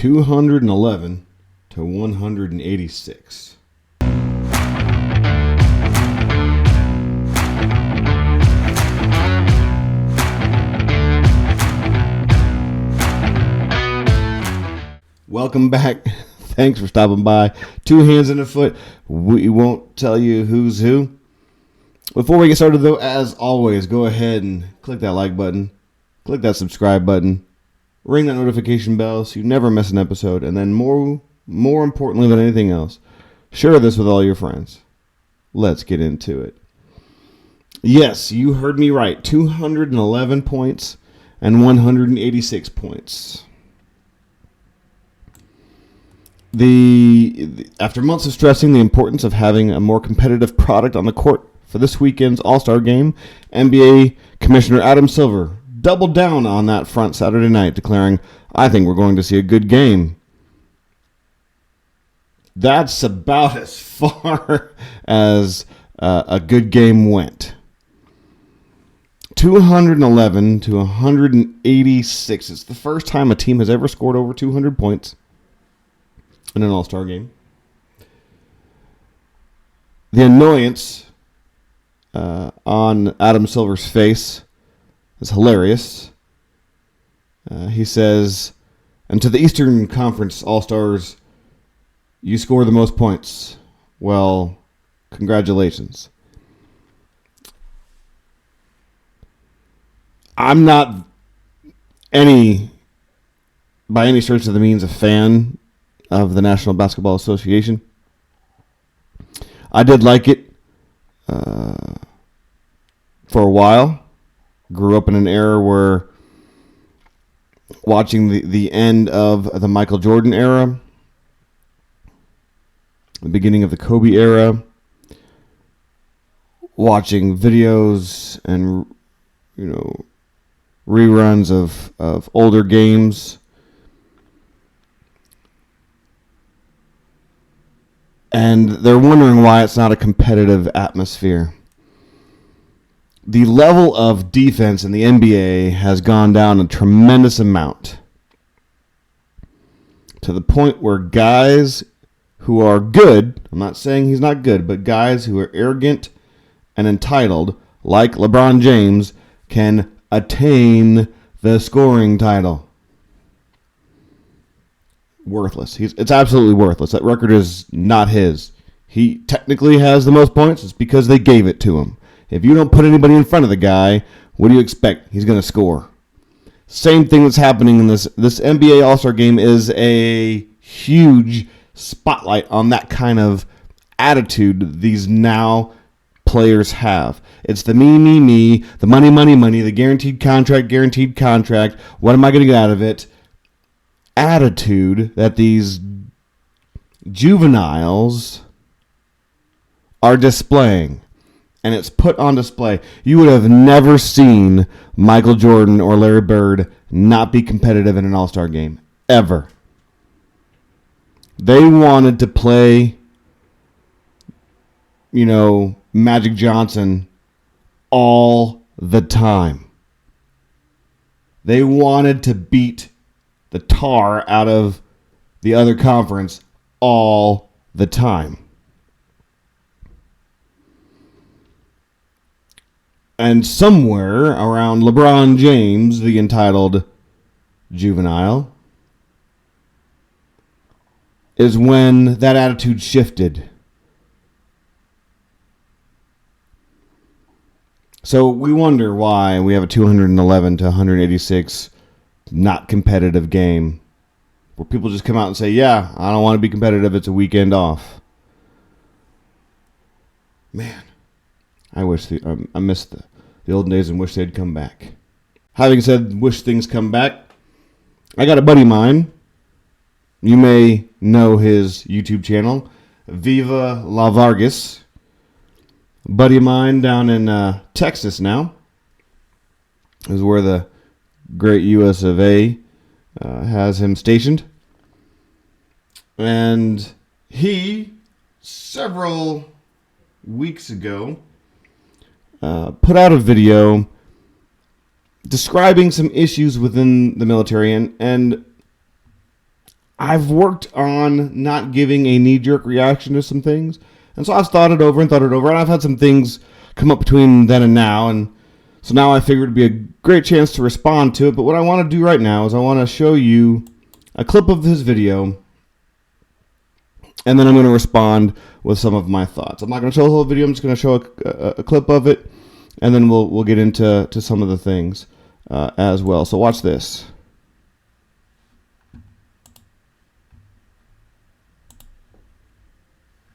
211 to 186. Welcome back. Thanks for stopping by. Two hands and a foot. We won't tell you who's who. Before we get started, though, as always, go ahead and click that like button. Click that subscribe button. Ring that notification bell so you never miss an episode. And then more importantly than anything else, share this with all your friends. Let's get into it. Yes, you heard me right. 211 points and 186 points. After months of stressing the importance of having a more competitive product on the court for this weekend's All-Star Game, NBA Commissioner Adam Silver doubled down on that front Saturday night, declaring, "I think we're going to see a good game." That's about as far as a good game went. 211 to 186. It's the first time a team has ever scored over 200 points in an All-Star game. The annoyance on Adam Silver's face is hilarious. He says, "And to the Eastern Conference All-Stars, you score the most points. Well, congratulations." I'm not by any stretch of the means, a fan of the National Basketball Association. I did like it for a while. Grew up in an era where watching the end of the Michael Jordan era, the beginning of the Kobe era, watching videos and reruns of older games. And they're wondering why it's not a competitive atmosphere. The level of defense in the NBA has gone down a tremendous amount, to the point where guys who are good, I'm not saying he's not good, but guys who are arrogant and entitled, like LeBron James, can attain the scoring title. Worthless. It's absolutely worthless. That record is not his. He technically has the most points. It's because they gave it to him. If you don't put anybody in front of the guy, what do you expect? He's going to score. Same thing that's happening in this NBA All-Star Game is a huge spotlight on that kind of attitude these now players have. It's the me, the money, the guaranteed contract. What am I going to get out of it? Attitude that these juveniles are displaying, and it's put on display. You would have never seen Michael Jordan or Larry Bird not be competitive in an All-Star game, ever. They wanted to play, Magic Johnson all the time. They wanted to beat the tar out of the other conference all the time. And somewhere around LeBron James, the entitled juvenile, is when that attitude shifted. So we wonder why we have a 211 to 186 not competitive game, where people just come out and say, "Yeah, I don't want to be competitive. It's a weekend off." Man, I miss the old days and wish they'd come back. Having said wish things come back, I got a buddy of mine. You may know his YouTube channel, Viva La Vargas. A buddy of mine down in Texas now. This is where the great US of A has him stationed. And he, several weeks ago, put out a video describing some issues within the military. And I've worked on not giving a knee-jerk reaction to some things. And so I've thought it over, and I've had some things come up between then and now. And so now I figured it'd be a great chance to respond to it. But what I want to do right now is I want to show you a clip of his video, and then I'm going to respond with some of my thoughts. I'm not going to show the whole video. I'm just going to show a clip of it, and then we'll get into some of the things as well. So watch this.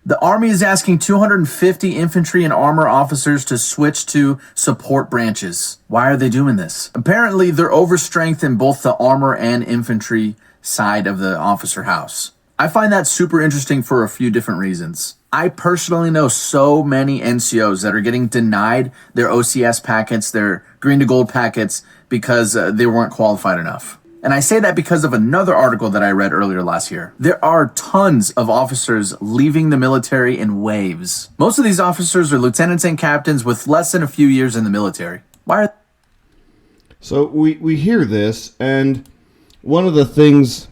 The Army is asking 250 infantry and armor officers to switch to support branches. Why are they doing this? Apparently, they're overstrength in both the armor and infantry side of the officer house. I find that super interesting for a few different reasons. I personally know so many NCOs that are getting denied their OCS packets, their green to gold packets, because they weren't qualified enough. And I say that because of another article that I read earlier last year. There are tons of officers leaving the military in waves. Most of these officers are lieutenants and captains with less than a few years in the military. Why are... So we hear this, and one of the things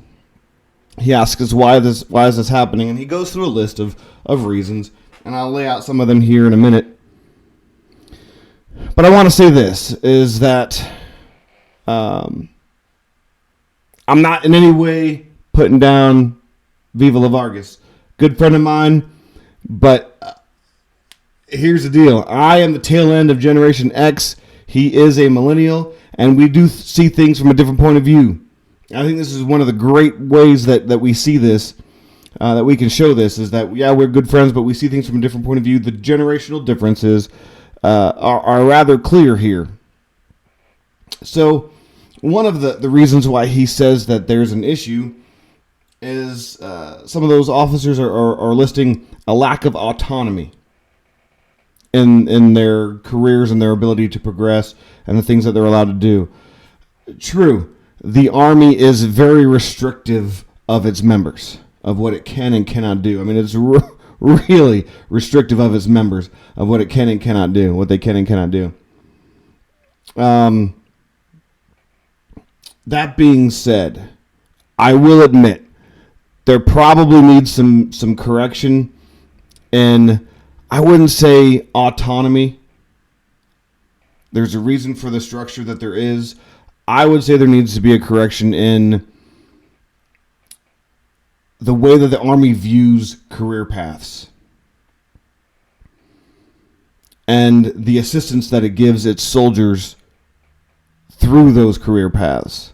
he asks is why is this happening? And he goes through a list of reasons, and I'll lay out some of them here in a minute. But I want to say this, is that I'm not in any way putting down Viva La Vargas. Good friend of mine, but here's the deal. I am the tail end of Generation X. He is a millennial, and we do see things from a different point of view. I think this is one of the great ways that we see this, that we can show this, is that, yeah, we're good friends, but we see things from a different point of view. The generational differences are rather clear here. So one of the reasons why he says that there's an issue is some of those officers are listing a lack of autonomy in their careers and their ability to progress and the things that they're allowed to do. True, the Army is very restrictive of its members, of what it can and cannot do. I mean, it's really restrictive of its members, of what it can and cannot do, what they can and cannot do. That being said, I will admit there probably needs some correction in, I wouldn't say autonomy. There's a reason for the structure that there is. I would say there needs to be a correction in the way that the Army views career paths and the assistance that it gives its soldiers through those career paths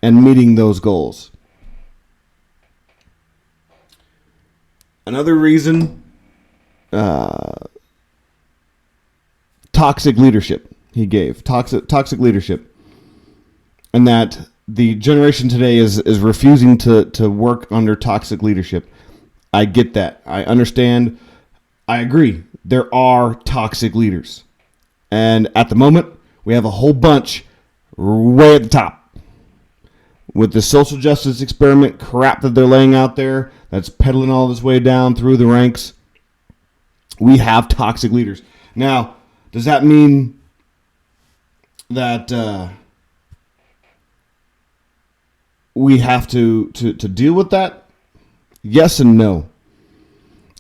and meeting those goals. Another reason, toxic leadership he gave. Toxic leadership. And that the generation today is refusing to work under toxic leadership. I get that. I understand. I agree. There are toxic leaders. And at the moment, we have a whole bunch way at the top. With the social justice experiment crap that they're laying out there, that's peddling all this way down through the ranks, we have toxic leaders. Now, does that mean that we have to deal with that? Yes and no.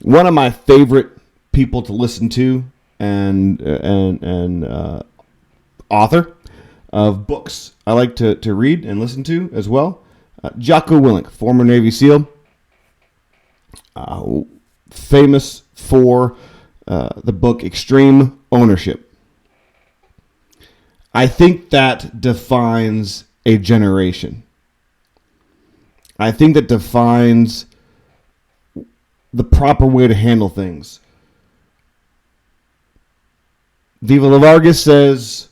One of my favorite people to listen to and author of books I like to read and listen to as well, Jocko Willink, former Navy SEAL, famous for the book Extreme Ownership. I think that defines a generation. I think that defines the proper way to handle things. Viva La Vargas says,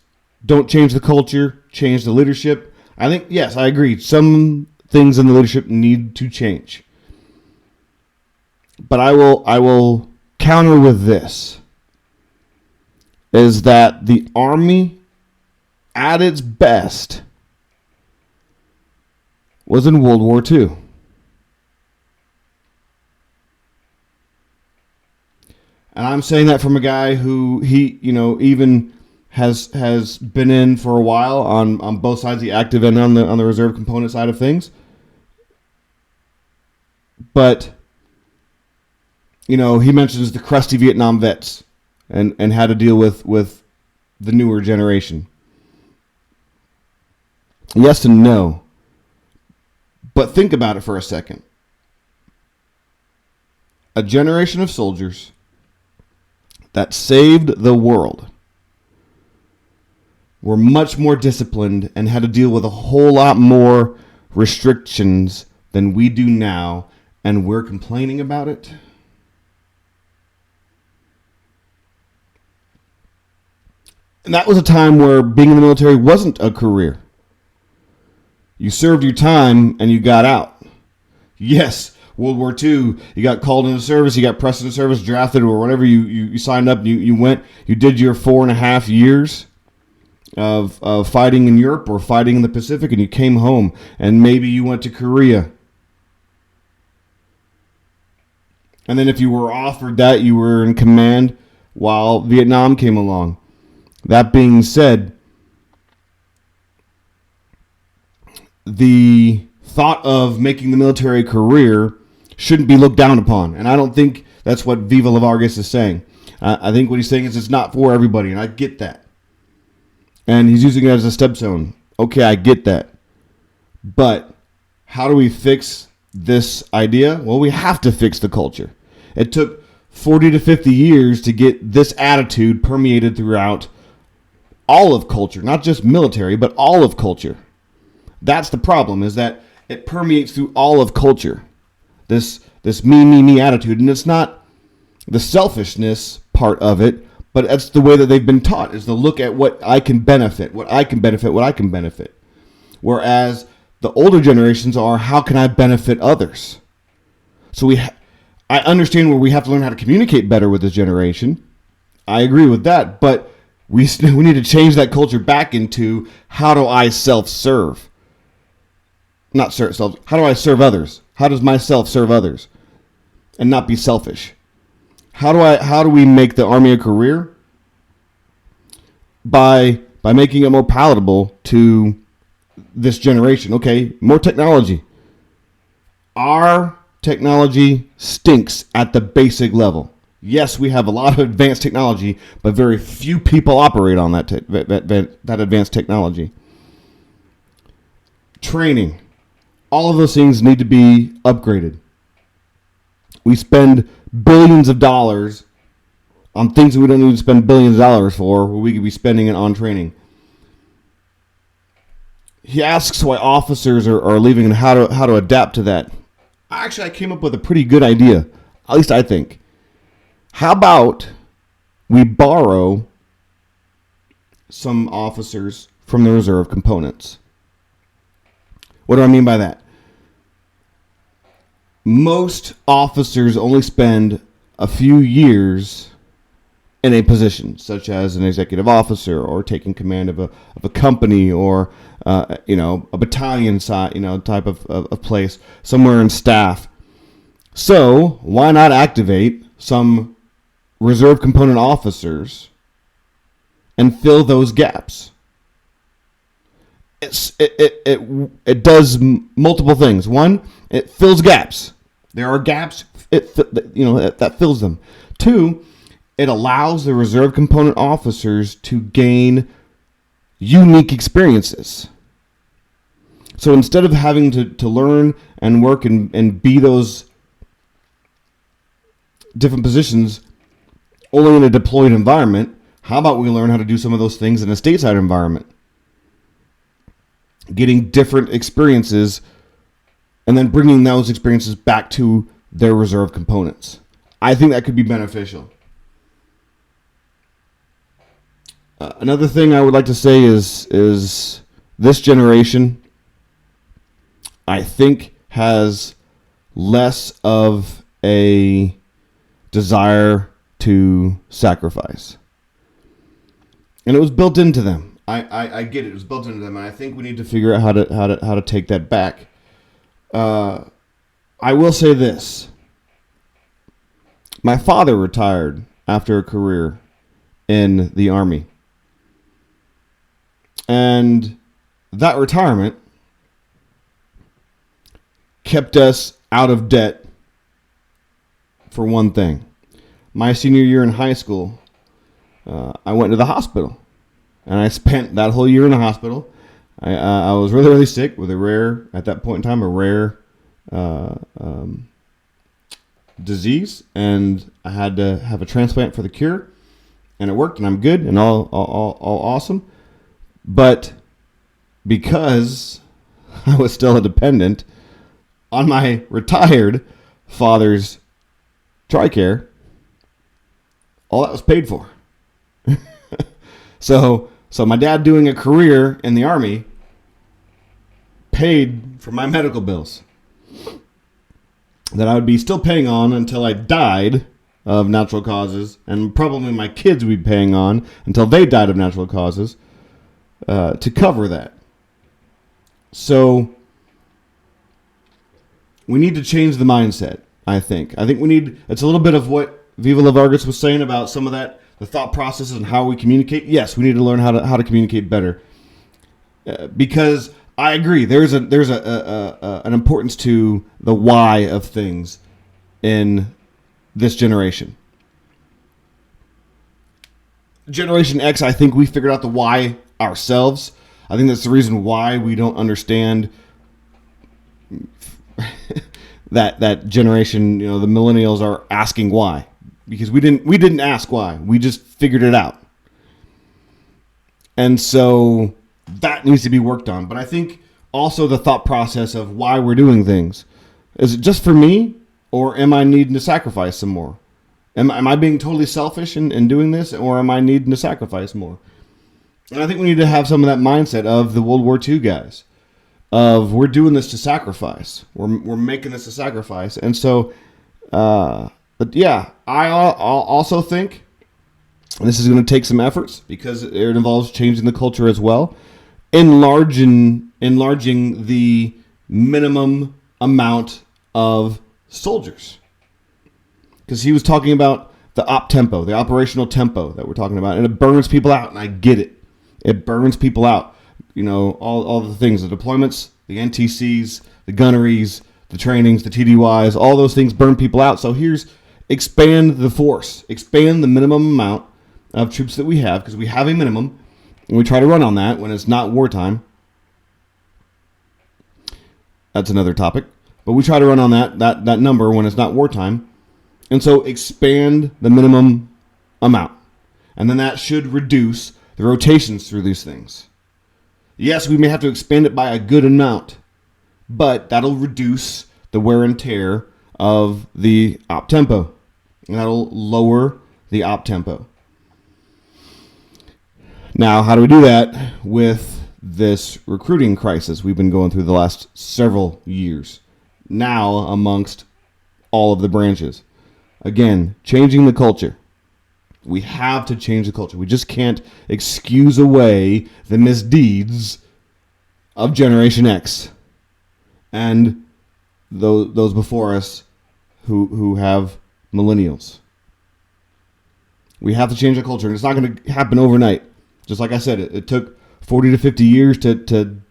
don't change the culture, change the leadership. I think, yes, I agree. Some things in the leadership need to change. But I will counter with this, is that the Army at its best was in World War II. And I'm saying that from a guy who even has been in for a while on both sides, the active and on the reserve component side of things. But, he mentions the crusty Vietnam vets and how to deal with the newer generation. Yes and no. But think about it for a second. A generation of soldiers that saved the world were much more disciplined and had to deal with a whole lot more restrictions than we do now, and we're complaining about it. And that was a time where being in the military wasn't a career. You served your time and you got out. Yes, World War II, you got called into service, you got pressed into service, drafted, or whatever, you signed up, you went, you did your 4.5 years of fighting in Europe or fighting in the Pacific, and you came home, and maybe you went to Korea. And then if you were offered that, you were in command while Vietnam came along. That being said, the thought of making the military a career shouldn't be looked down upon. And I don't think that's what Viva La Vargas is saying. I think what he's saying is it's not for everybody, and I get that. And he's using it as a stepstone. Okay, I get that. But how do we fix this idea? Well, we have to fix the culture. It took 40 to 50 years to get this attitude permeated throughout all of culture, not just military, but all of culture. That's the problem, is that it permeates through all of culture. This me attitude, and it's not the selfishness part of it, but that's the way that they've been taught, is to look at what I can benefit. Whereas the older generations are, how can I benefit others? So I understand where we have to learn how to communicate better with this generation. I agree with that, but we need to change that culture back into, how do I self-serve? Not self. How do I serve others? How does myself serve others, and not be selfish? How do we make the Army a career? By making it more palatable to this generation. Okay, more technology. Our technology stinks at the basic level. Yes, we have a lot of advanced technology, but very few people operate on that advanced technology. Training. All of those things need to be upgraded. We spend billions of dollars on things that we don't need to spend billions of dollars for, where we could be spending it on training. He asks why officers are leaving and how to adapt to that. Actually, I came up with a pretty good idea, at least I think. How about we borrow some officers from the reserve components? What do I mean by that? Most officers only spend a few years in a position, such as an executive officer or taking command of a company, or a battalion side, type of place, somewhere in staff. So why not activate some reserve component officers and fill those gaps? It does multiple things. One, it fills gaps. There are gaps. That fills them. Two, it allows the reserve component officers to gain unique experiences. So instead of having to learn and work and be those different positions only in a deployed environment, how about we learn how to do some of those things in a stateside environment? Getting different experiences and then bringing those experiences back to their reserve components. I think that could be beneficial. Another thing I would like to say is this generation, I think, has less of a desire to sacrifice. And it was built into them. I get it. It was built into them, and I think we need to figure out how to take that back. I will say this. My father retired after a career in the Army. And that retirement kept us out of debt for one thing. My senior year in high school, I went to the hospital, and I spent that whole year in the hospital. I was really, really sick with at that point in time, a rare disease, and I had to have a transplant for the cure, and it worked, and I'm good, and all awesome. But because I was still a dependent on my retired father's TRICARE, all that was paid for. So my dad doing a career in the Army paid for my medical bills that I would be still paying on until I died of natural causes, and probably my kids would be paying on until they died of natural causes to cover that. So we need to change the mindset, I think. It's a little bit of what Viva La Vargas was saying about some of that, the thought processes and how we communicate. Yes, we need to learn how to communicate better. Because I agree, there's an importance to the why of things in this generation. Generation X, I think we figured out the why ourselves. I think that's the reason why we don't understand that generation. The millennials are asking why, because we didn't ask why. We just figured it out, and so that needs to be worked on. But I think also the thought process of why we're doing things. Is it just for me, or am I needing to sacrifice some more? Am I being totally selfish in doing this, or am I needing to sacrifice more? And I think we need to have some of that mindset of the World War II guys, of we're doing this to sacrifice. We're making this a sacrifice. And so, but yeah, I also think this is going to take some efforts because it involves changing the culture as well, enlarging the minimum amount of soldiers. Because he was talking about the op tempo, the operational tempo that we're talking about, and it burns people out, and I get it. It burns people out. All the things, the deployments, the NTCs, the gunneries, the trainings, the TDYs, all those things burn people out. So expand the force, expand the minimum amount of troops that we have, because we have a minimum, and we try to run on that when it's not wartime. That's another topic. But we try to run on that number when it's not wartime. And so expand the minimum amount. And then that should reduce the rotations through these things. Yes, we may have to expand it by a good amount, but that'll reduce the wear and tear of the op tempo. And that'll lower the op tempo. Now, how do we do that with this recruiting crisis we've been going through the last several years? Now, amongst all of the branches. Again, changing the culture. We have to change the culture. We just can't excuse away the misdeeds of Generation X and those before us who have millennials. We have to change the culture, and it's not going to happen overnight. Just like I said, it took 40 to 50 years to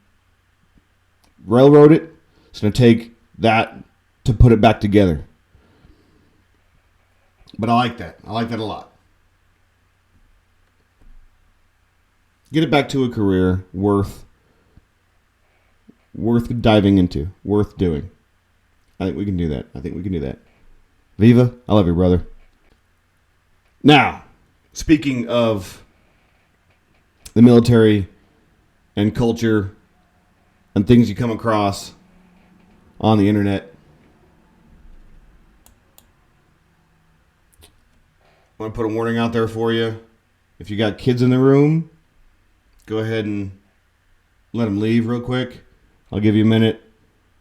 railroad it. It's going to take that to put it back together. But I like that. I like that a lot. Get it back to a career worth diving into, worth doing. I think we can do that. Viva, I love you, brother. Now, speaking of the military and culture and things you come across on the internet, I want to put a warning out there for you. If you got kids in the room, go ahead and let them leave real quick. I'll give you a minute.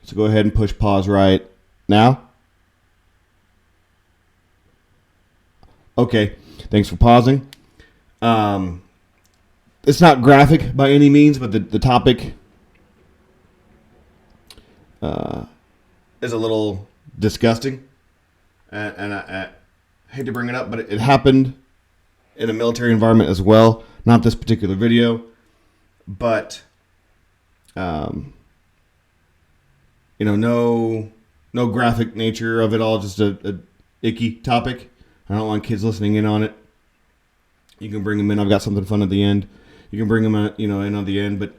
So go ahead and push pause right now. Okay, thanks for pausing. It's not graphic by any means, but the topic is a little disgusting. And I hate to bring it up, but it happened in a military environment as well. Not this particular video, but no graphic nature of it all. Just a icky topic. I don't want kids listening in on it. You can bring them in. I've got something fun at the end. You can bring them in on the end. But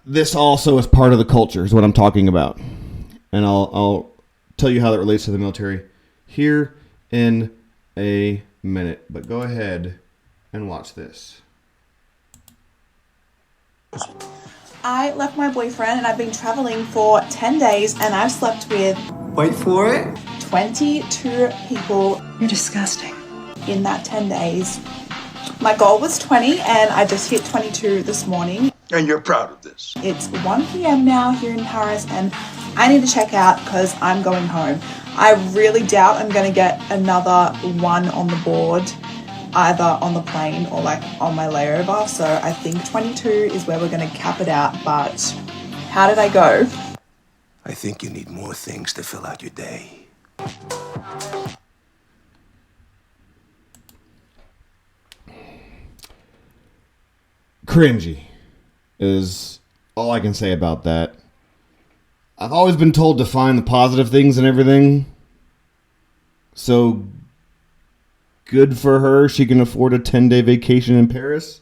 this also is part of the culture is what I'm talking about. And I'll tell you how that relates to the military here in a minute. But go ahead and watch this. I left my boyfriend and I've been traveling for 10 days and I've slept with... Wait for it. 22 people. You're disgusting. In that 10 days. My goal was 20 and I just hit 22 this morning. And you're proud of this. It's 1 p.m. now here in Paris and I need to check out because I'm going home. I really doubt I'm going to get another one on the board, either on the plane or like on my layover. So I think 22 is where we're going to cap it out. But how did I go? I think you need more things to fill out your day. Cringy is all I can say about that. I've always been told to find the positive things in everything. So good for her. She can afford a 10-day vacation in Paris.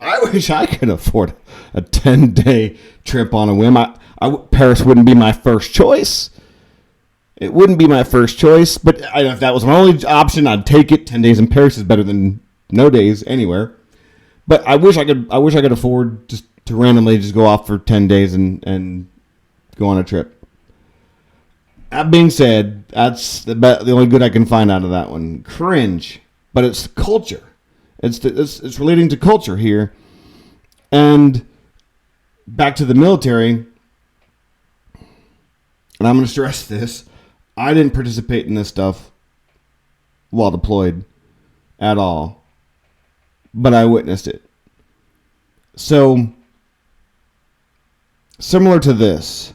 I wish I could afford a 10-day trip on a whim. Paris wouldn't be my first choice. It wouldn't be my first choice, but if that was my only option, I'd take it. 10 days in Paris is better than no days anywhere. But I wish I could afford just to randomly just go off for 10 days and go on a trip. That being said, that's the only good I can find out of that one. Cringe, but it's culture. It's relating to culture here. And back to the military, and I'm going to stress this, I didn't participate in this stuff while deployed at all, but I witnessed it. So, similar to this,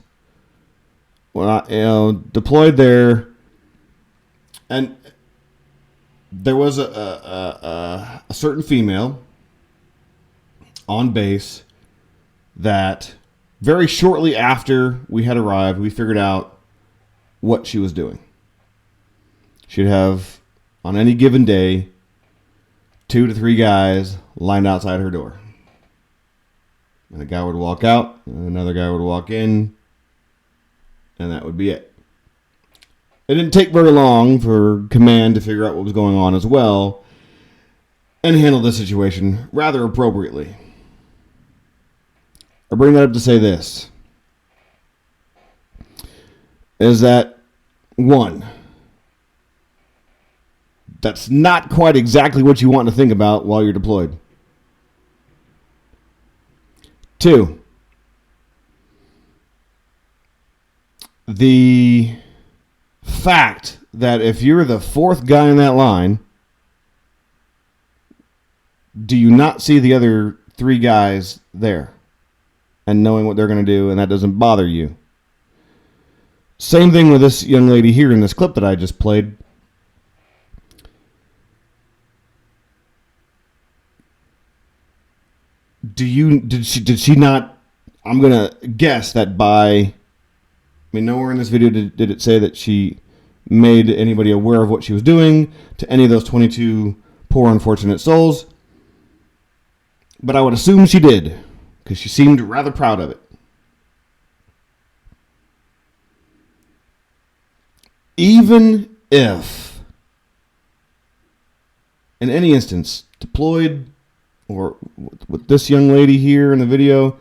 when I deployed there, and there was a certain female on base that very shortly after we had arrived, we figured out what she was doing. She'd have, on any given day, 2 to 3 guys lined outside her door. And a guy would walk out, and another guy would walk in, and that would be it. It didn't take very long for command to figure out what was going on as well and handle the situation rather appropriately. I bring that up to say this, is that, one, that's not quite exactly what you want to think about while you're deployed. 2, the fact that if you're the 4th guy in that line, do you not see the other 3 guys there and knowing what they're going to do, and that doesn't bother you? Same thing with this young lady here in this clip that I just played. Did she not? I'm gonna guess that nowhere in this video did it say that she made anybody aware of what she was doing to any of those 22 poor unfortunate souls. But I would assume she did, because she seemed rather proud of it. Even if, in any instance, deployed, or with this young lady here in the video,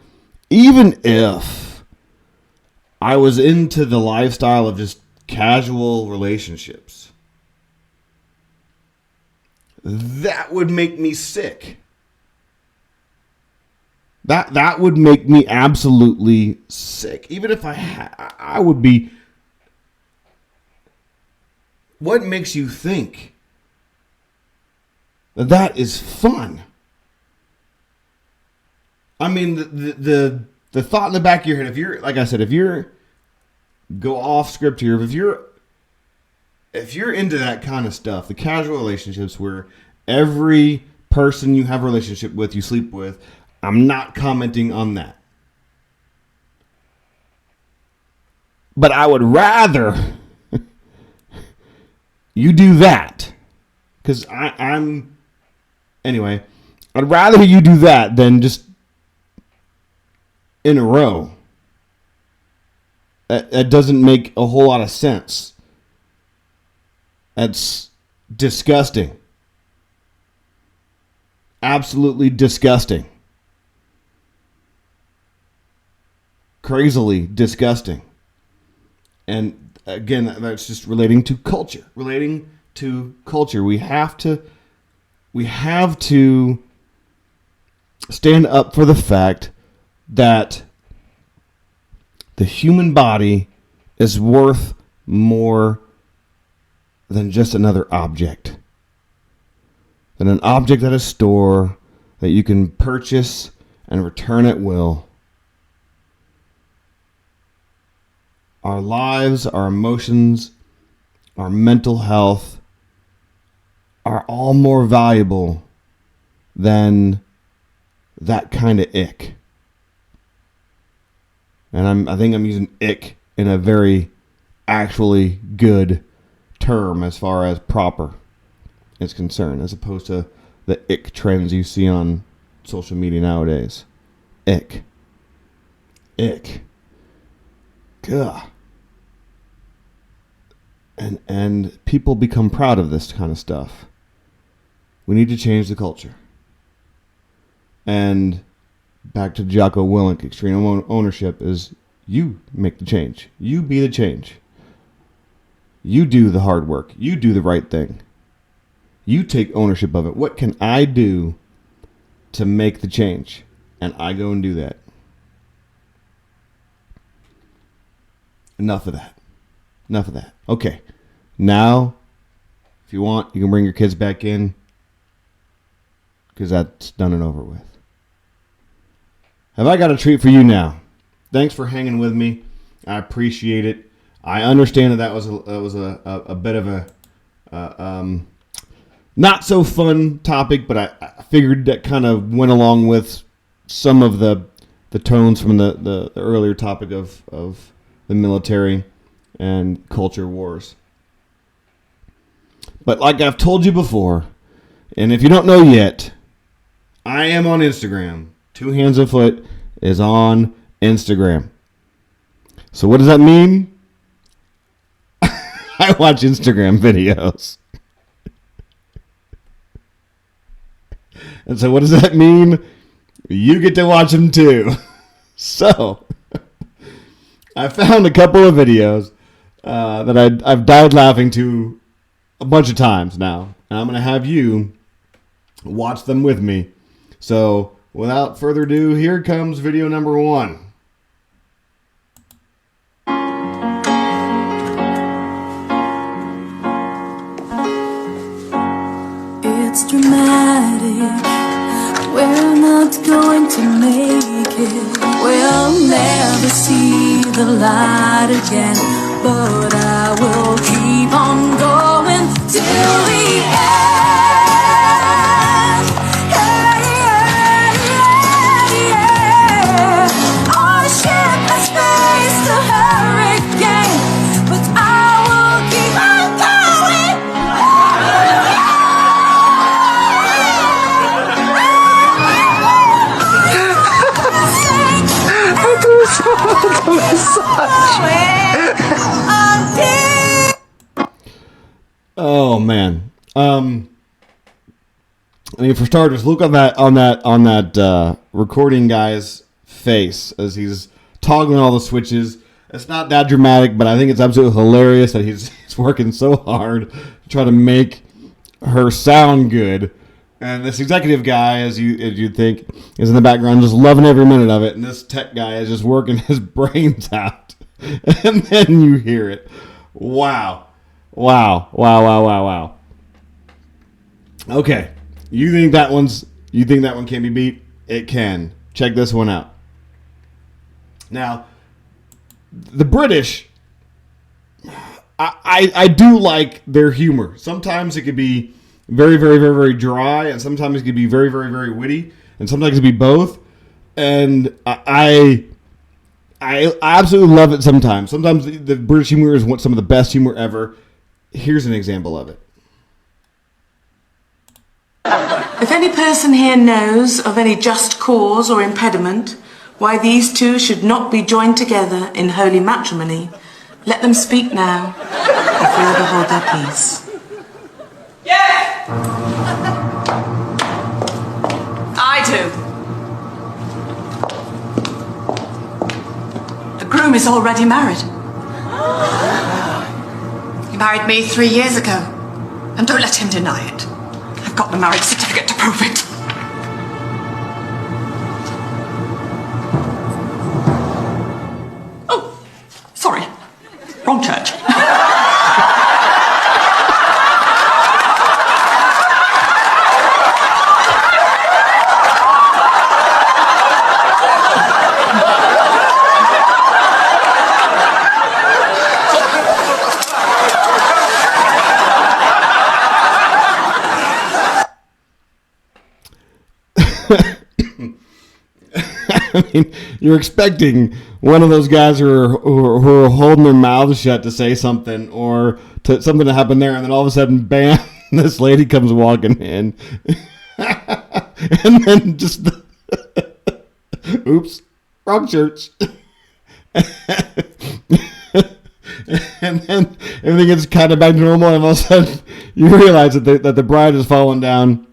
even if I was into the lifestyle of just casual relationships, that would make me sick. That would make me absolutely sick. Even if I would be. What makes you think that is fun? I mean, the thought in the back of your head, if you're, like I said, if you're go off script here, if you're into that kind of stuff, the casual relationships where every person you have a relationship with, you sleep with, I'm not commenting on that. But I would rather You do that. Because I'm... Anyway, I'd rather you do that than just in a row. That doesn't make a whole lot of sense. That's disgusting. Absolutely disgusting. Crazily disgusting. And again, that's just relating to culture. Relating to culture. We have to stand up for the fact that the human body is worth more than just another object. Than an object at a store that you can purchase and return at will. Our lives, our emotions, our mental health are all more valuable than that kind of ick. And I think I'm using ick in a very actually good term as far as proper is concerned, as opposed to the ick trends you see on social media nowadays. Ick. Ick. Gah. And people become proud of this kind of stuff. We need to change the culture. And back to Jocko Willink, extreme ownership is you make the change. You be the change. You do the hard work. You do the right thing. You take ownership of it. What can I do to make the change? And I go and do that. Enough of that. Enough of that. Okay. Now, if you want, you can bring your kids back in, because that's done and over with. Have I got a treat for you now? Thanks for hanging with me. I appreciate it. I understand that was a bit of a not so fun topic, but I figured that kind of went along with some of the tones from the earlier topic of the military and culture wars. But like I've told you before, and if you don't know yet, I am on Instagram. Two Hands and Foot is on Instagram. So what does that mean? I watch Instagram videos. And so what does that mean? You get to watch them too. So I found a couple of videos that I've died laughing to a bunch of times now. And I'm going to have you watch them with me. So without further ado, here comes video number 1. It's dramatic. We're not going to make it. We'll never see the light again. But I will keep on going till the end. Yeah, yeah, yeah, yeah. On a ship that's faced a hurricane, but I will keep on going. Oh man. I mean, for starters, look on that recording guy's face as he's toggling all the switches. It's not that dramatic, but I think it's absolutely hilarious that he's working so hard to try to make her sound good. And this executive guy, as you'd think, is in the background just loving every minute of it. And this tech guy is just working his brains out. And then you hear it. Wow. Okay. You think that one can be beat? It can. Check this one out. Now, the British, I do like their humor. Sometimes it could be very, very, very, very dry, and sometimes it could be very, very, very witty, and sometimes it could be both. And I absolutely love it sometimes. Sometimes the British humor is some of the best humor ever. Here's an example of it. If any person here knows of any just cause or impediment why these two should not be joined together in holy matrimony, let them speak now, or forever hold their peace. Yes! I do. The groom is already married. He married me 3 years ago, and don't let him deny it. I've got the marriage certificate to prove it. Oh, sorry. Wrong church. I mean, you're expecting one of those guys who are holding their mouths shut to say something or something to happen there, and then all of a sudden, bam, this lady comes walking in. And then just, oops, wrong church. And then everything gets kind of back to normal, and all of a sudden, you realize that the bride has fallen down.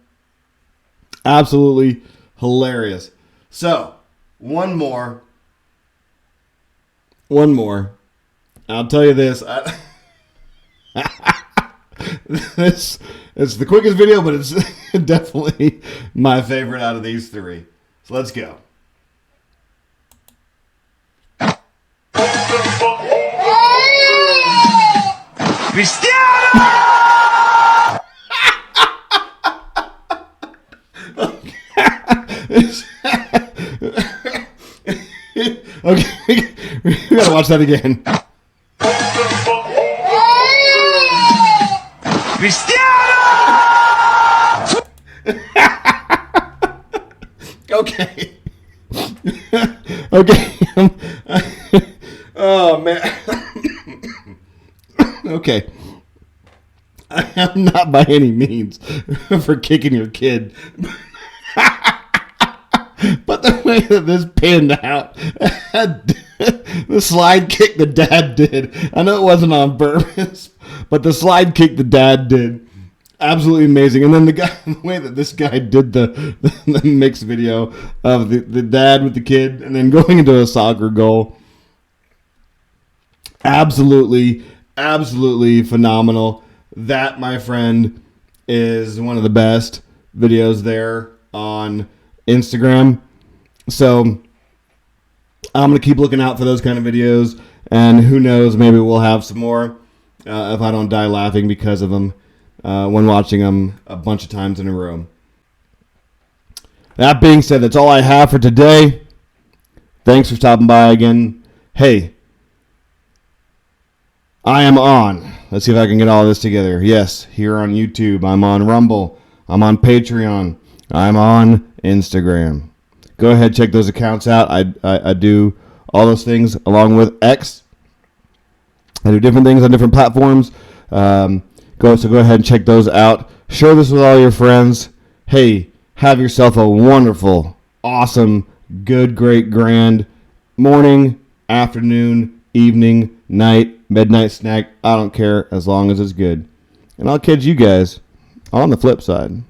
Absolutely hilarious. So, one more. I'll tell you this. This it's the quickest video, but it's definitely my favorite out of these three. So let's go. Okay, we gotta watch that again. Okay. Okay. Oh man. Okay. I am not by any means for kicking your kid. But the way that this panned out, the slide kick the dad did. I know it wasn't on purpose, but the slide kick the dad did. Absolutely amazing. And then the way that this guy did the mix video of the dad with the kid and then going into a soccer goal. Absolutely phenomenal. That, my friend, is one of the best videos there on Instagram. So I'm going to keep looking out for those kind of videos, and who knows, maybe we'll have some more if I don't die laughing because of them when watching them a bunch of times in a row. That being said, that's all I have for today. Thanks for stopping by again. Hey, I am on. Let's see if I can get all this together. Yes, here on YouTube. I'm on Rumble. I'm on Patreon. I'm on Instagram. Go ahead, check those accounts out. I do all those things along with X. I do different things on different platforms. Go ahead and check those out. Share this with all your friends. Hey, have yourself a wonderful, awesome, good, great, grand morning, afternoon, evening, night, midnight snack. I don't care as long as it's good. And I'll catch you guys on the flip side.